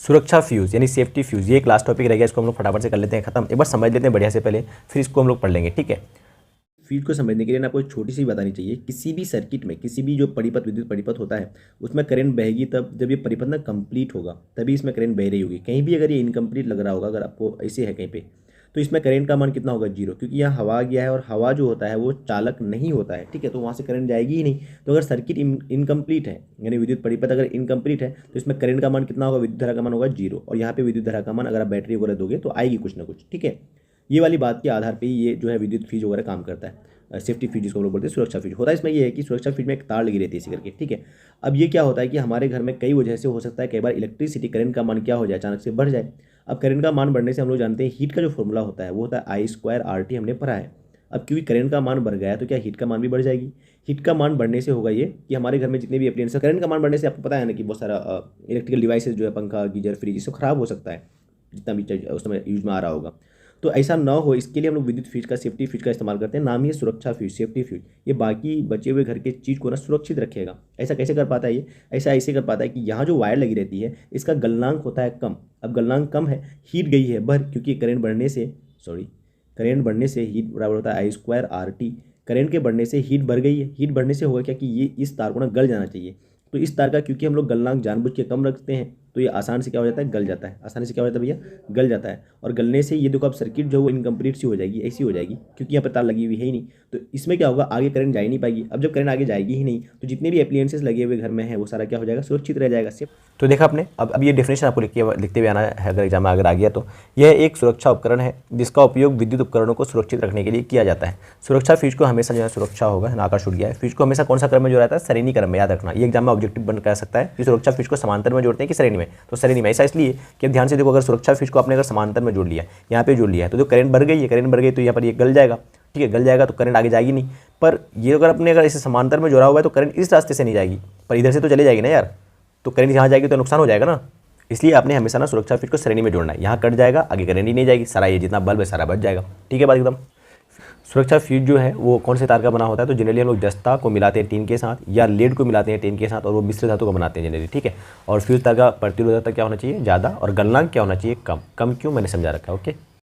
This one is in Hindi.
सुरक्षा फ्यूज़ यानी सेफ्टी फ्यूज़, ये एक लास्ट टॉपिक रह गया, इसको हम लोग फटाफट से कर लेते हैं खत्म। एक बार समझ लेते हैं बढ़िया से पहले, फिर इसको हम लोग पढ़ लेंगे, ठीक है। फ्यूज को समझने के लिए ना आपको एक छोटी सी बतानी चाहिए। किसी भी सर्किट में, किसी भी जो परिपथ, विद्युत परिपथ होता है, उसमें करंट बहेगी तब जब ये परिपथ ना कंप्लीट होगा, तभी इसमें करंट बह रही होगी। कहीं भी अगर ये इनकम्प्लीट लग रहा होगा, अगर आपको ऐसे है कहीं पे, तो इसमें करंट का मान कितना होगा, 0, क्योंकि यहाँ हवा गया है और हवा जो होता है वो चालक नहीं होता है, ठीक है, तो वहाँ से करंट जाएगी ही नहीं। तो अगर सर्किट इनकम्प्लीट है, यानी विद्युत परिपथ अगर इनकम्प्लीट है, तो इसमें करंट का मान कितना होगा, विद्युत धारा का मान होगा 0। और यहाँ पे विद्युत धारा का मान अगर आप बैटरी वगैरह दोगे तो आएगी कुछ ना कुछ, ठीक है। ये वाली बात के आधार पर ये जो है विद्युत फ्यूज वगैरह काम करता है। सेफ्टी फ्यूज जिसको हम लोग बोलते हैं, सुरक्षा फ्यूज होता है। इसमें ये है कि सुरक्षा फ्यूज में एक तार लगी रहती है इसी करके, ठीक है। अब ये क्या होता है कि हमारे घर में कई वजह से हो सकता है, कई बार इलेक्ट्रिसिटी करंट का मान क्या हो जाए, अचानक से बढ़ जाए। अब करंट का मान बढ़ने से हम लोग जानते हैं हीट का जो फॉर्मूला होता है वो होता है I2RT, हमने पढ़ा है। अब क्योंकि करंट का मान बढ़ गया है तो क्या हीट का मान भी बढ़ जाएगी। हीट का मान बढ़ने से होगा ये कि हमारे घर में जितने भी अप्लायंस, करंट का मान बढ़ने से आपको पता है ना कि बहुत सारा इलेक्ट्रिकल डिवाइसेज जो है, पंखा, गीजर, फ्रिज, ये सब खराब हो सकता है, जितना भी उस समय यूज में आ रहा होगा। तो ऐसा ना हो, इसके लिए हम लोग विद्युत फ्यूज का, सेफ्टी फ्यूज का इस्तेमाल करते हैं। नाम ही है सुरक्षा फ्यूज, सेफ्टी फ्यूज। ये बाकी बचे हुए घर के चीज़ को ना सुरक्षित रखेगा। ऐसा कैसे कर पाता है ये? ऐसा ऐसे कर पाता है कि यहाँ जो वायर लगी रहती है इसका गलनांक होता है कम। अब गलनांक कम है, हीट गई है भर, क्योंकि करंट बढ़ने से हीट बराबर होता है I2RT। करंट के बढ़ने से हीट बढ़ गई है, हीट बढ़ने से होगा क्या कि ये इस तार को ना गल जाना चाहिए। तो इस तार का क्योंकि हम लोग गलनांक जानबूझ के कम रखते हैं, तो ये आसान से क्या हो जाता है, गल जाता है। आसानी से क्या हो जाता है भैया, गल जाता है। और गलने से ये देखो अब सर्किट जो है वो इनकम्प्लीट सी हो जाएगी, ऐसी हो जाएगी, क्योंकि यहाँ पर तार लगी हुई है ही नहीं। तो इसमें क्या होगा, आगे करंट जा ही नहीं पाएगी। अब जब करंट आगे जाएगी ही नहीं, तो जितने भी एप्लायंसेस लगे हुए घर में हैं वो सारा क्या हो जाएगा, सुरक्षित रह जाएगा, सेफ। तो देखा आपने, अब ये डेफिनेशन आपको लिखते हुए आना है अगर एग्जाम में अगर आ गया तो। यह एक सुरक्षा उपकरण है जिसका उपयोग विद्युत उपकरणों को सुरक्षित रखने के लिए किया जाता है। सुरक्षा फ्यूज को हमेशा जो है सुरक्षा होगा, आकाश उड़ गया है। फ्यूज को हमेशा कौन सा क्रम में जोड़ा जाता है, श्रेणी क्रम में, याद रखना। ये एग्जाम में ऑब्जेक्टिव बन कर सकता है कि सुरक्षा फ्यूज को समांतर में जोड़ते हैं कि श्रेणी में, तो श्रेणी में। ऐसा इसलिए कि ध्यान से देखो, अगर सुरक्षा फ्यूज को आपने अगर समांतर में जोड़ लिया, यहाँ पे जोड़ लिया है, तो जो करंट बढ़ गई है, करंट बढ़ गई तो यहाँ पर ये गल जाएगा, ठीक है, गल जाएगा तो करंट आगे जाएगी नहीं। पर ये अगर अपने अगर इसे समांतर में जोड़ा हुआ है तो करंट इस रास्ते से नहीं जाएगी, पर इधर से तो चले जाएगी ना यार, तो करंट यहाँ जाएगी तो नुकसान हो जाएगा ना। इसलिए आपने हमेशा ना सुरक्षा फ्यूज को श्रेणी में जोड़ना है। यहाँ कट जाएगा, आगे करंट ही नहीं जाएगी, सारा ये जितना बल्ब है सारा बच जाएगा, ठीक है बात एकदम। सुरक्षा फ्यूज जो है वो कौन से तार का बना होता है, तो जनरली हम लोग जस्ता को मिलाते हैं टीन के साथ, या लेड को मिलाते हैं टीन के साथ, और वो मिश्र धातु को बनाते हैं जनरली, ठीक है। और फ्यूज तार का प्रतिरोधकता क्या होना चाहिए, ज़्यादा, और गलनांक क्या होना चाहिए, कम। कम क्यों, मैंने समझा रखा है, ओके।